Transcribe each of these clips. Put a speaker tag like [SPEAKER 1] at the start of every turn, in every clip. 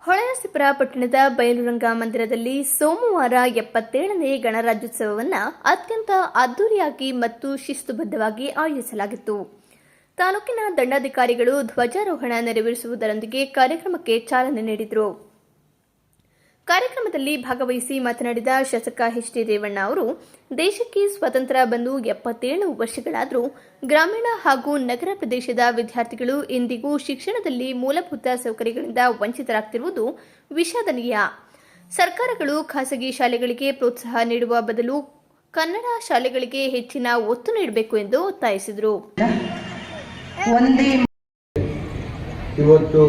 [SPEAKER 1] ಹೊಳೆನರಸೀಪುರ ಪಟ್ಟಣದ ಬಯಲುರಂಗ ಮಂದಿರದಲ್ಲಿ ಸೋಮವಾರ 77ನೇ ಗಣರಾಜ್ಯೋತ್ಸವವನ್ನು ಅತ್ಯಂತ ಅದ್ದೂರಿಯಾಗಿ ಮತ್ತು ಶಿಸ್ತುಬದ್ಧವಾಗಿ ಆಯೋಜಿಸಲಾಗಿತ್ತು. ತಾಲೂಕಿನ ದಂಡಾಧಿಕಾರಿಗಳು ಧ್ವಜಾರೋಹಣ ನೆರವೇರಿಸುವುದರೊಂದಿಗೆ ಕಾರ್ಯಕ್ರಮಕ್ಕೆ ಚಾಲನೆ ನೀಡಿದರು. ಕಾರ್ಯಕ್ರಮದಲ್ಲಿ ಭಾಗವಹಿಸಿ ಮಾತನಾಡಿದ ಶಾಸಕ ಎಚ್ ಡಿ ರೇವಣ್ಣ ಅವರು, ದೇಶಕ್ಕೆ ಸ್ವಾತಂತ್ರ್ಯ ಬಂದು 77 ವರ್ಷಗಳಾದರೂ ಗ್ರಾಮೀಣ ಹಾಗೂ ನಗರ ಪ್ರದೇಶದ ವಿದ್ಯಾರ್ಥಿಗಳು ಇಂದಿಗೂ ಶಿಕ್ಷಣದಲ್ಲಿ ಮೂಲಭೂತ ಸೌಕರ್ಯಗಳಿಂದ ವಂಚಿತರಾಗುತ್ತಿರುವುದು ವಿಷಾದನೀಯ. ಸರ್ಕಾರಗಳು ಖಾಸಗಿ ಶಾಲೆಗಳಿಗೆ ಪ್ರೋತ್ಸಾಹ ನೀಡುವ ಬದಲು ಕನ್ನಡ ಶಾಲೆಗಳಿಗೆ ಹೆಚ್ಚಿನ ಒತ್ತು ನೀಡಬೇಕು ಎಂದು ಒತ್ತಾಯಿಸಿದರು.
[SPEAKER 2] ಇವತ್ತು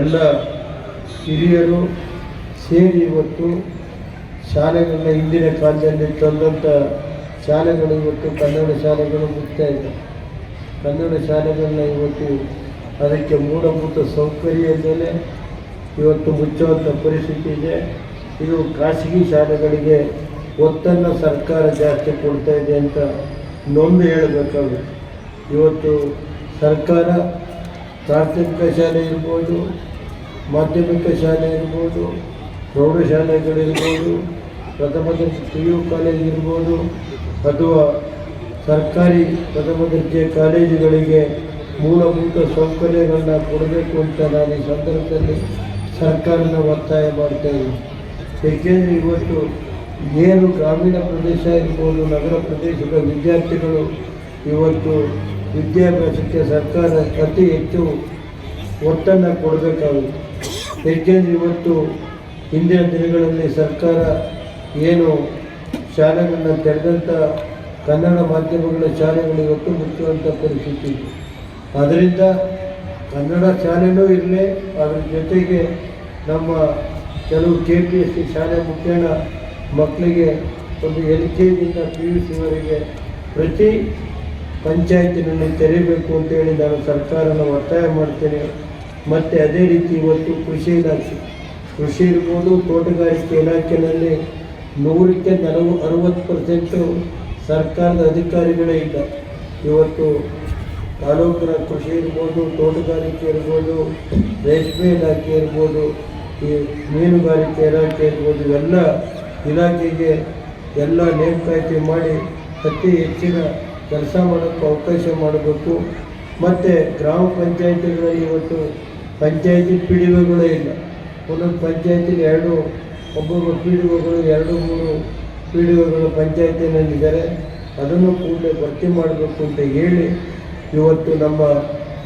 [SPEAKER 2] ಎಲ್ಲ ಹಿರಿಯರು ಸೇರಿ ಇವತ್ತು ಶಾಲೆಗಳನ್ನ ಹಿಂದಿನ ಕಾಲದಲ್ಲಿ ತಂದಂಥ ಶಾಲೆಗಳು ಇವತ್ತು ಕನ್ನಡ ಶಾಲೆಗಳು ಮುಕ್ತಾ ಇದೆ. ಕನ್ನಡ ಶಾಲೆಗಳನ್ನ ಇವತ್ತು ಅದಕ್ಕೆ ಮೂಲಭೂತ ಸೌಕರ್ಯ ಮೇಲೆ ಇವತ್ತು ಮುಚ್ಚುವಂಥ ಪರಿಸ್ಥಿತಿ ಇದೆ. ಇದು ಖಾಸಗಿ ಶಾಲೆಗಳಿಗೆ ಒತ್ತನ್ನು ಸರ್ಕಾರ ಜಾಸ್ತಿ ಕೊಡ್ತಾ ಇದೆ ಅಂತ ನೊಂದು ಹೇಳಬೇಕಾಗುತ್ತೆ. ಇವತ್ತು ಸರ್ಕಾರ ಪ್ರಾಥಮಿಕ ಶಾಲೆ ಇರ್ಬೋದು, ಮಾಧ್ಯಮಿಕ ಶಾಲೆ ಇರ್ಬೋದು, ಪ್ರೌಢಶಾಲೆಗಳಿರ್ಬೋದು, ಪ್ರಥಮ ದರ್ಜೆ PU ಕಾಲೇಜ್ ಇರ್ಬೋದು, ಅಥವಾ ಸರ್ಕಾರಿ ಪ್ರಥಮ ದರ್ಜೆ ಕಾಲೇಜುಗಳಿಗೆ ಮೂಲಭೂತ ಸೌಕರ್ಯಗಳನ್ನ ಕೊಡಬೇಕು ಅಂತ ನಾನು ಈ ಸಂದರ್ಭದಲ್ಲಿ ಸರ್ಕಾರನ ಒತ್ತಾಯ ಮಾಡ್ತಾಯಿದ್ದೀನಿ. ಏಕೆಂದರೆ ಇವತ್ತು ಏನು ಗ್ರಾಮೀಣ ಪ್ರದೇಶ ಇರ್ಬೋದು, ನಗರ ಪ್ರದೇಶದ ವಿದ್ಯಾರ್ಥಿಗಳು ಇವತ್ತು ವಿದ್ಯಾಭ್ಯಾಸಕ್ಕೆ ಸರ್ಕಾರ ಅತಿ ಹೆಚ್ಚು ಒತ್ತನ್ನು ಕೊಡಬೇಕಾಗುತ್ತೆ. ಏಕೆಂದರೆ ಇವತ್ತು ಹಿಂದಿನ ದಿನಗಳಲ್ಲಿ ಸರ್ಕಾರ ಏನು ಶಾಲೆಗಳನ್ನ ತೆರೆದಂಥ ಕನ್ನಡ ಮಾಧ್ಯಮಗಳ ಶಾಲೆಗಳು ಇವತ್ತು ಮುಚ್ಚುವಂಥ ಪರಿಸ್ಥಿತಿ ಇದೆ. ಆದ್ದರಿಂದ ಕನ್ನಡ ಶಾಲೆನೂ ಇರಲಿ, ಅದರ ಜೊತೆಗೆ ನಮ್ಮ ಕೆಲವು KPSC ಶಾಲೆ ಮುಖ್ಯಣ ಮಕ್ಕಳಿಗೆ ಒಂದು LKGಯಿಂದ PUCವರೆಗೆ ಪ್ರತಿ ಪಂಚಾಯತಿನಲ್ಲಿ ತೆರೀಬೇಕು ಅಂತೇಳಿ ನಾನು ಸರ್ಕಾರನ ಒತ್ತಾಯ ಮಾಡ್ತೇನೆ. ಮತ್ತು ಅದೇ ರೀತಿ ಇವತ್ತು ಕೃಷಿ ಇರ್ಬೋದು, ತೋಟಗಾರಿಕೆ ಇಲಾಖೆಯಲ್ಲಿ 100ಕ್ಕೆ 60% ಸರ್ಕಾರದ ಅಧಿಕಾರಿಗಳೇ ಇಲ್ಲ. ಇವತ್ತು ತಾಲೂಕಿನ ಕೃಷಿ ಇರ್ಬೋದು, ತೋಟಗಾರಿಕೆ ಇರ್ಬೋದು, ರೇಷ್ಮೆ ಇಲಾಖೆ ಇರ್ಬೋದು, ಈ ಮೀನುಗಾರಿಕೆ ಇಲಾಖೆ ಇರ್ಬೋದು, ಇವೆಲ್ಲ ಇಲಾಖೆಗೆ ಎಲ್ಲ ನೇಮಕಾತಿ ಮಾಡಿ ಅತಿ ಹೆಚ್ಚಿನ ಕೆಲಸ ಮಾಡೋಕ್ಕೆ ಅವಕಾಶ ಮಾಡಬೇಕು. ಮತ್ತು ಗ್ರಾಮ ಪಂಚಾಯತಿಗಳಲ್ಲಿ ಇವತ್ತು ಪಂಚಾಯತಿ PDOಗಳೇ ಇಲ್ಲ. ಒಂದೊಂದು ಪಂಚಾಯತಿಗೆ ಒಬ್ಬೊಬ್ಬ PDOಗಳು 2-3 PDOಗಳು ಪಂಚಾಯತಿನಲ್ಲಿದ್ದಾರೆ. ಅದನ್ನು ಕೂಡಲೇ ಭರ್ತಿ ಮಾಡಬೇಕು ಅಂತ ಹೇಳಿ ಇವತ್ತು ನಮ್ಮ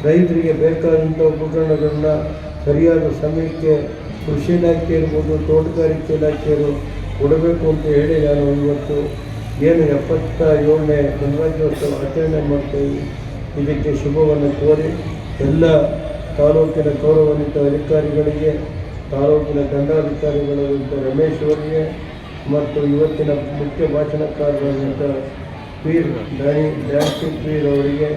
[SPEAKER 2] ರೈತರಿಗೆ ಬೇಕಾದಂಥ ಉಪಕರಣಗಳನ್ನ ಸರಿಯಾದ ಸಮಯಕ್ಕೆ ಕೃಷಿ ಇಲಾಖೆ ಇರ್ಬೋದು, ತೋಟಗಾರಿಕೆ ಇಲಾಖೆಯವರು ಕೊಡಬೇಕು ಅಂತ ಹೇಳಿ ನಾನು ಇವತ್ತು ಏನು 77ನೇ ಗಣರಾಜ್ಯೋತ್ಸವ ಆಚರಣೆ ಮಾಡ್ತಾಯಿದ್ದೀವಿ. ಇದಕ್ಕೆ ಶುಭವನ್ನು ಕೋರಿ ಎಲ್ಲ ತಾಲೂಕಿನ ಗೌರವಾನ್ವಿತ ಅಧಿಕಾರಿಗಳಿಗೆ, ತಾಲೂಕಿನ ದಂಡಾಧಿಕಾರಿಗಳಾದಂಥ ರಮೇಶ್ ಅವರಿಗೆ ಮತ್ತು ಇವತ್ತಿನ ಮುಖ್ಯ ಭಾಷಣಕಾರರಾದಂಥ ಡ್ಯಾನ್ಸಿಂಗ್ ಪೀರ್ ಅವರಿಗೆ